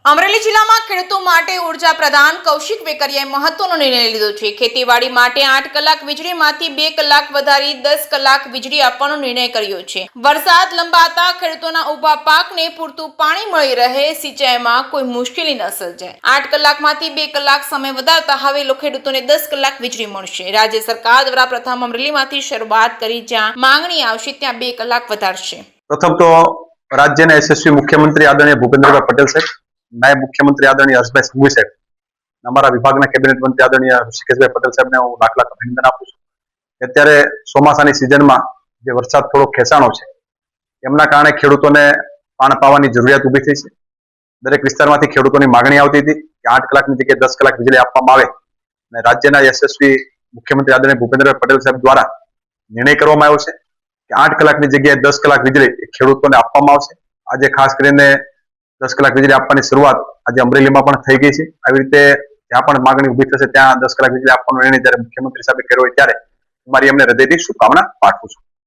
અમરેલી જિલ્લામાં ખેડૂતો માટે ઉર્જા પ્રધાન કૌશિક વેકરિયાએ મહત્વનો નિર્ણય લીધો છે। ખેતીવાડી માટે 8 કલાક વીજળીમાંથી 2 કલાક વધારી 10 કલાક વીજળી આપવાનો નિર્ણય કર્યો છે। વરસાદ લંબાતા ખેડૂતોના ઊભા પાકને પૂરતું પાણી મળી રહે, સિંચાઈમાં કોઈ મુશ્કેલી ન સર્જાય। 8 કલાકમાંથી 2 કલાક સમય વધારતા હવે ખેડૂતોને 10 કલાક વીજળી મળશે। રાજ્ય સરકાર દ્વારા પ્રથમ અમરેલીમાંથી શરૂઆત કરી, જ્યાં માંગણી આવશે ત્યાં 2 કલાક વધારશે। प्रथम तो राज्य ने यशस्वी मुख्यमंत्री आदरणीय भूपेन्द्रभाई पटेल साहब, नायब मुख्यमंत्री आदरणीय हर्षभाई संघवी साहब, हमारा विभागना कैबिनेट मंत्री आदरणीय ऋषिकेशभाई पटेल साहब ने हूँ लाख लाख अभिनंदन आपू छूं। अत्यारे ચોમાસાની સિઝનમાં જે વરસાદ થોડો ખેંચાણો છે એમના કારણે ખેડૂતોને પાણી પાવાની જરૂરિયાત ઊભી થઈ છે। દરેક વિસ્તારમાંથી ખેડૂતોની માંગણી આવતી હતી કે 8 કલાકની જગ્યાએ 10 કલાક વીજળી આપવામાં આવે, અને રાજ્યના યશસ્વી મુખ્યમંત્રી આદરણીય ભૂપેન્દ્રભાઈ પટેલ સાહેબ દ્વારા નિર્ણય કરવામાં આવ્યો છે કે 8 કલાકની જગ્યાએ 10 કલાક વીજળી ખેડૂતોને આપવામાં આવશે। આજે ખાસ કરીને 10 કલાક વીજળી આપવાની શરૂઆત આજે અમરેલીમાં પણ થઈ ગઈ છે। આવી રીતે જ્યાં પણ માંગણી ઊભી થશે ત્યાં 10 કલાક વીજળી આપવાનો નિર્ણય જ્યારે મુખ્યમંત્રી સાહેબે કર્યો હોય ત્યારે મારી એમને હૃદયથી શુભકામના પાઠવું છું।